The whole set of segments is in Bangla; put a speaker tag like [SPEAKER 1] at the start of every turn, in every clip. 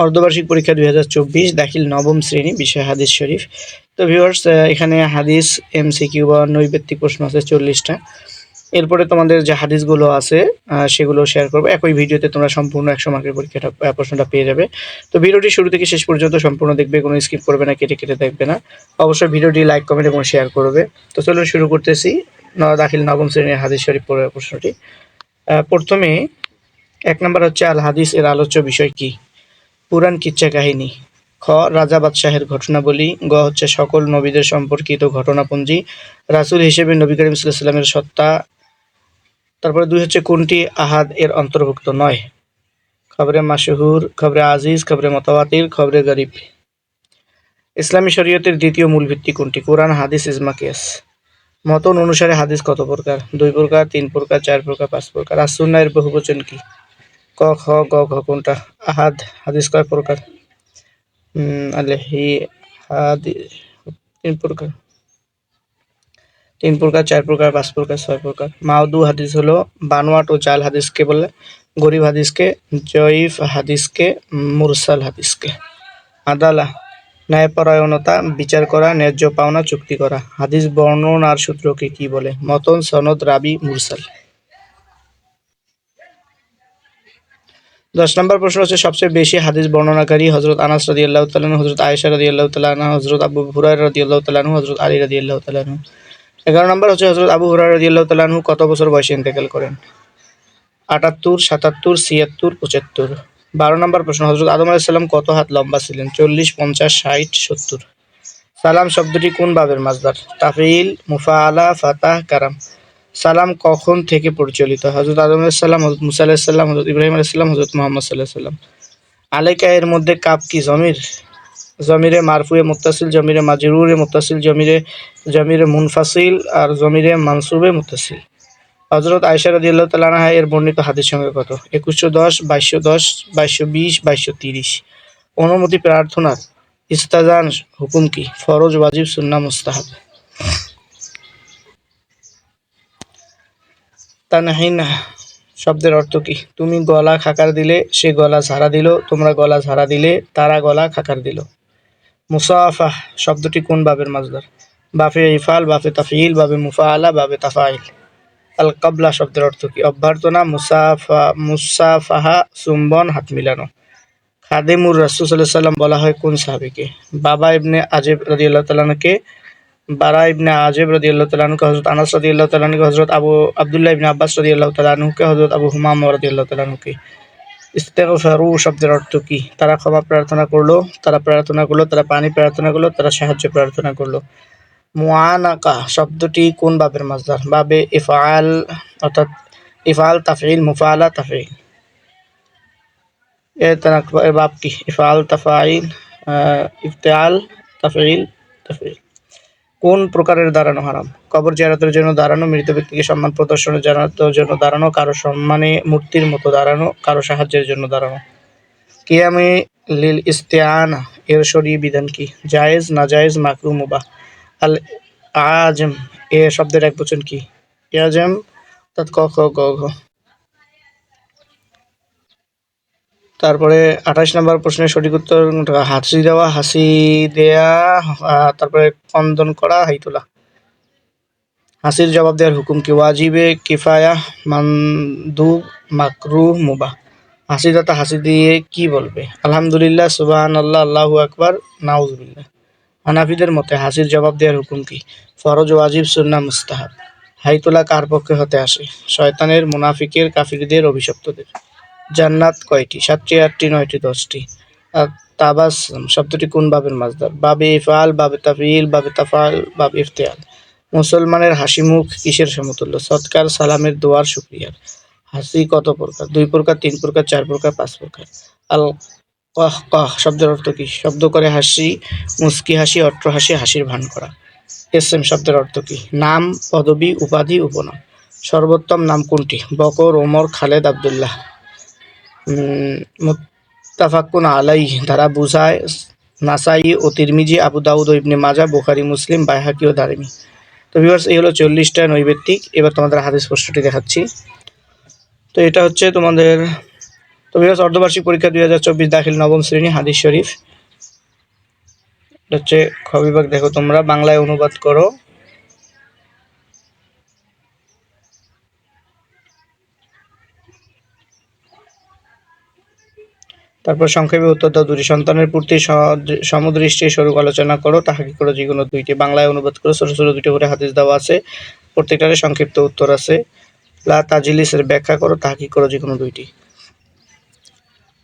[SPEAKER 1] অর্ধবার্ষিক পরীক্ষা 2024 দাখিল নবম শ্রেণী, বিষয় হাদিস শরীফ। তো ভিউয়ার্স, এখানে হাদিস এমসিকিউ বা নৈবেত্তিক প্রশ্ন আছে 40টা। এরপরে তোমাদের যে হাদিসগুলো আছে সেগুলো শেয়ার করবো একই ভিডিওতে। তোমরা সম্পূর্ণ 100 মার্কের পরীক্ষাটা প্রশ্নটা পেয়ে যাবে। তো ভিডিওটি শুরু থেকে শেষ পর্যন্ত সম্পূর্ণ দেখবে, কোনো স্কিপ করবে না, কেটে কেটে দেখবে না। অবশ্যই ভিডিওটি লাইক, কমেন্ট এবং শেয়ার করবে। তো চলুন শুরু করতেছি দাখিল নবম শ্রেণীর হাদিস শরীফ প্রশ্নটি। প্রথমে 1 নম্বর হচ্ছে আল হাদিস এর আলোচ্য বিষয় কি? পুরাণ কিচ্ছা কাহিনী। খ রাজা বাদশাহের ঘটনাবলী। গ হচ্ছে সকল নবীদের সম্পর্কিত ঘটনাপুঞ্জি। রাসূল হিসেবে নবী করিম সাল্লাল্লাহু আলাইহি ওয়াসাল্লামের সত্তা। তারপরে 2 হচ্ছে কোনটি আহাদ এর অন্তর্ভুক্ত নয়? খবরে মাশহুর, খবরে আজিজ, খবরে মুতাওয়াতির, খবরে গরিব। ইসলামী শরীয়তের দ্বিতীয় মূল ভিত্তি কোনটি? কোরআন, হাদিস, ইজমা, কিয়াস। মতন অনুসারে হাদিস কত প্রকার? 2 প্রকার, 3 প্রকার, 4 প্রকার, 5 প্রকার। আর সুন্নাহ এর বহুবচন কি? ক খ গ ঘ কোনটা? আহাদ হাদিস কয় প্রকার? আলহি হাদি 3 প্রকার, 3 প্রকার, 4 প্রকার, 5 প্রকার, 6 প্রকার। মাউদু হাদিস হলো বানোয়াট ও জাল হাদিসকে বলে, গরিব হাদিসকে, জয়ীফ হাদিসকে, মুরসাল হাদিসকে। আদালা ন্যায়পরায়ণতা, বিচার করা, ন্যায্য পাওনা চুক্তি করা। হাদিস বর্ণনার সূত্রকে কি বলে? মতন, সনদ, রাবি, মুরসাল। 10 নম্বর প্রশ্ন হচ্ছে সবচেয়ে বেশি হাদিস বর্ণনাকারী? হযরত আনাস রাদিয়াল্লাহু তাআলা আনহু, হযরত আয়েশা রাদিয়াল্লাহু তাআলা আনহা, হযরত আবু হুরায়রা রাদিয়াল্লাহু তাআলা আনহু, হযরত আলী রাদিয়াল্লাহু তাআলা আনহু। 11 নম্বর হচ্ছে হযরত আবু হুরায়রা রাদিয়াল্লাহু তাআলা আনহু কত বছর বয়সে ইন্তেকাল করেন? 78, 77, 76, 75। 12 নম্বর প্রশ্ন হযরত আদম আলাইহিস সালাম কত হাত লম্বা ছিলেন? 40, 50, 60, 70। সালাম শব্দটি কোন বাবের মাসদার? তাফঈল, মুফাআলা, ফাতাহ, কারাম। সালাম কখন থেকে প্রচলিত? হযরত আদম আলাইহিস সালাম, হযরত মুসা আলাইহিস সালাম, হযরত ইব্রাহিম আলাইহিস সালাম, হযরত মুহাম্মদ সাল্লাল্লাহু আলাইহি ওয়াসাল্লাম। আলাইকা এর মধ্যে কাফ কি জমির? জমিরে মারফুয়ে মুত্তাসিল, জমিরে মাজরুরে মুত্তাসিল, জমিরে মুনফাসিল আর জমিরে মানসুবে মুত্তাসিল। হযরত আয়েশা রাদিয়াল্লাহু তাআলা আনহা এর বর্ণিত হাদিস সংখ্যা কত? 2110, 2210, 2220, 2230। অনুমতি প্রার্থনার ইস্তাজান হুকুম কি? ফরজ, ওয়াজিব, সুন্নাহ, মুস্তাহাব। তানহিন শব্দের অর্থ কি? তুমি গলা খাকার দিলে, সে গলা ঝাড়া দিল, তোমরা গলা ঝাড়া দিলে, তারা গলা খাকার দিল। মুসাফাহ শব্দটি কোন বাবের মাসদার? বাফে ইফাল, বাফে তাফঈল, বাবে মুফাআলা, বাবে তাফাইল। আল কাবলা শব্দের অর্থ কি? অভ্যর্থনা, মুসাফাহা, চুম্বন, হাত মিলানো। খাদেমুর রাসূল সাল্লাল্লাহু আলাইহি ওয়াসাল্লাম বলা হয় কোন সাহাবীকে? বাবা ইবনে আজেব রাদিয়াল্লাহু তাআলা আনহুকে, বারা ইবনে আজেব রাদিয়াল্লাহু তাআলা আনহুকে, হযরত আনাস রাদিয়াল্লাহু তাআলা আনহুকে, হযরত আব্দুল্লাহ ইবনে আব্বাস রাদিয়াল্লাহু তাআলা আনহুকে, হযরত আবু হুমামা রাদিয়াল্লাহু তাআলা আনহুকে। ইস্তিগফারু শব্দের অর্থ কি? তারা ক্ষমা প্রার্থনা করলো, তারা প্রার্থনা করলো, তারা পানি প্রার্থনা করলো, তারা সাহায্য প্রার্থনা করলো। মুআনাকা শব্দটি কোন বাবের মাসদার? বাবে ইফআল, অর্থাৎ ইফআল, তাফঈল, মুফাআলা, তাফঈল। এর বাব কি? ইফআল, তাফাইল, ইফতিআল, তাফঈল, তাফঈল। কোন প্রকারের দাঁড়ানো হারাম? কবর জিয়ারতের জন্য দাঁড়ানো, মৃত ব্যক্তিকে সম্মান প্রদর্শনের জন্য দাঁড়ানো, কারো সম্মানে মূর্তির মতো দাঁড়ানো, কারো সাহায্যের জন্য দাঁড়ানো। কিয়ামে লিল ইস্তিআনা এর শরঈ বিধান কি? জায়েজ, নাজায়েজ, মাকরুহ, মুবাহ। আল আজম এ শব্দের একবচন কি? ইয়াজম, অর্থাৎ ক খ গ ঘ। তারপরে 28 নম্বর প্রশ্নের সঠিক উত্তর হাসি দেওয়া, হাসি দেয়া, তারপরে কন্দন করা, হাই তোলা। হাসির জবাব দেওয়ার হুকুম কি? ওয়াজিবে কিফায়া, মানদুব, মাকরুহ, মুবাহ। হাসিদাতা হাসি দিয়ে কি বলবে? আলহামদুলিল্লাহ, সুবহানাল্লাহ, আল্লাহু আকবার, নাউজুবিল্লাহ। হানাফিদের মতে হাসির জবাব দেওয়ার হুকুম কি? ফরজ, ওয়াজিব, সুন্নাহ, মুস্তাহাব। হাই তোলা কার পক্ষে হতে আসে? শয়তানের, মুনাফিকের, কাফিরদের, অভিশপ্তদের। জান্নাত কয়টি? 7টি, 8টি, 9টি, 10টি। আর তাবাসসুম শব্দটি কোন বাবের মাসদার? বাবে ইফআল, বাবে তাফঈল, বাবে তাফআল, বাবে ইফতিআল। মুসলমানের হাসি মুখ কিসের সমতুল্য? সৎকার, সালামের, দোয়ার, শুকরিয়ার। হাসি কত প্রকার? 2 প্রকার, 3 প্রকার, 4 প্রকার, 5 প্রকার। আল কাহকাহ শব্দের অর্থ কি? শব্দ করে হাসি, মুচকি হাসি, অট্টহাসি, হাসির ভান করা। ইসম শব্দের অর্থ কি? নাম, পদবি, উপাধি, উপনাম। সর্বোত্তম নাম কোনটি? বকর, ওমর, খালেদ, আব্দুল্লাহ। মুত্তাফাকুন আলাইহি দ্বারা বুঝায় নাসাই ও তিরমিজি, আবু দাউদ ও ইবনে মাজাহ, বুখারী, মুসলিম, বাইহাকী ও দারিমি। তো ভিউয়ার্স, এই হলো 40টা নৈবেত্তিক। এবার তোমাদের হাদিস প্রশ্নটি দেখাচ্ছি। তো এটা হচ্ছে তোমাদের তো ভিউয়ার্স, অর্ধবার্ষিক পরীক্ষা 2024 দাখিল নবম শ্রেণী হাদিস শরীফ। এটা হচ্ছে খ বিভাগ। দেখো তোমরা বাংলায় অনুবাদ করো। তারপর সংক্ষেপে উত্তর দাও। দুটি সন্তানের প্রতি সমদৃষ্টি স্বরূপ আলোচনা করো, তাহাকে করো যেকোনো দুইটি। বাংলায় অনুবাদ করো। ছোট ছোট দুটো করে হাদিস দেওয়া আছে, প্রত্যেকটারে সংক্ষিপ্ত উত্তর আছে। লা তাজলিসের ব্যাখ্যা করো, তাহাকে করো যেকোনো দুইটি।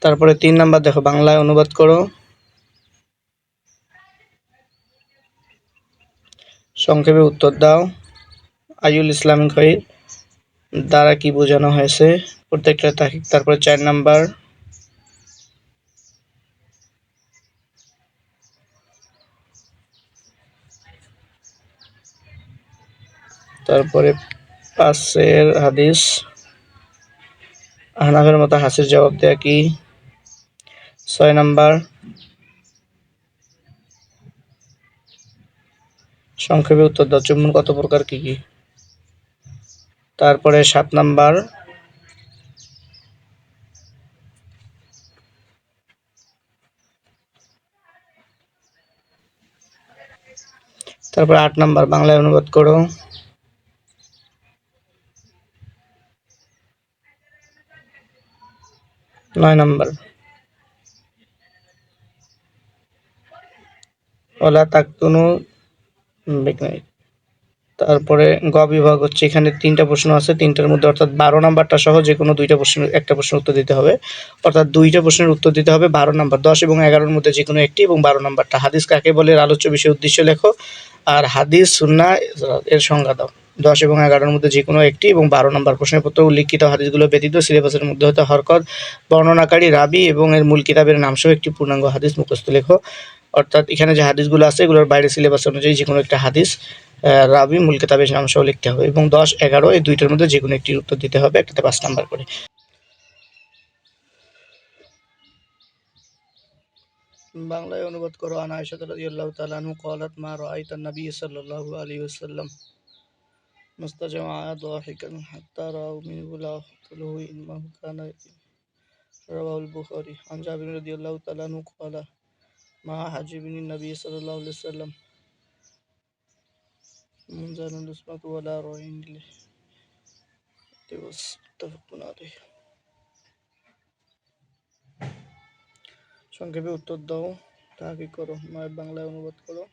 [SPEAKER 1] তারপরে 3 নাম্বার দেখো, বাংলায় অনুবাদ করো, সংক্ষেপে উত্তর দাও। আইউল ইসলাম খৈর দ্বারা কি বোঝানো হয়েছে, প্রত্যেকটা তাহিক। তারপরে 4 নাম্বার, তারপরে 5 হাদিস, হানাফের মতো হাসির জবাব দেয়া কি। 6 নাম্বার, সংক্ষেপে উত্তর দাও। চুম্বন কত প্রকার, কি কি। তারপরে 7 নাম্বার, তারপরে 8 নাম্বার, বাংলায় অনুবাদ করো। 9 নাম্বার, ওলা তাকতুনু বিকনাই। তারপরে গ বিভাগ হচ্ছে, এখানে 3টা প্রশ্ন আছে, 3টার মধ্যে অর্থাৎ 12 নাম্বারটা সহ যে কোনো 2টা প্রশ্নের একটা প্রশ্নের উত্তর দিতে হবে। অর্থাৎ 2টা প্রশ্নের উত্তর দিতে হবে 12 নাম্বার। 10 এবং 11-র মধ্যে যে কোনো একটি, এবং 12 নাম্বারটা। হাদিস কাকে বলে এর আলোচ্য বিষয় উদ্দেশ্য লেখো, আর হাদিস সুন্নাহ এর সংজ্ঞা দাও। 10 এবং 11-র মধ্যে যে কোনো একটি এবং 12 নাম্বার। প্রশ্নপত্র উল্লিখিত হাদিসগুলো ব্যতীত সিলেবাসের মধ্যে হতে হরকত, বর্ণনাকারী, রাবি এবং এর মূল কিতাবের নামসহ একটি পূর্ণাঙ্গ হাদিস মুখস্থ লেখো। অর্থাৎ এখানে যে হাদিসগুলো আছে এগুলোর বাইরে সিলেবাস অনুযায়ী যে কোনো একটা হাদিস, রাবি, মূল কিতাবের নামসহ লিখতে হবে, এবং 10, 11 এই 2টার মধ্যে যে কোনো একটির উত্তর দিতে হবে, একটাতে 5 নাম্বার করে। বাংলায় অনুবাদ করো। আন আয়েশা রাদিয়াল্লাহু তাআলা আনহা ক্বালাত মা রাআইতান নবী সাল্লাল্লাহু আলাইহি ওয়াসাল্লাম মুস্তাজমিআন দাহিকান হাত্তা রাআউ মিনহু লাহতুহু ইন্নাহু কানা রাওয়াহুল বুখারী। আন জাবির রাদিয়াল্লাহু তাআলা আনহু ক্বালা মা হাজিবিন নবী সাল্লাল্লাহু আলাইহি ওয়াসাল্লাম মুনজানুল উসমাতু ওয়ালা রাইন দিবস মুত্তাফাকুন আলাইহি। সংক্ষেপে উত্তর দাও, তাহাকে করো। বাংলায় অনুবাদ করো।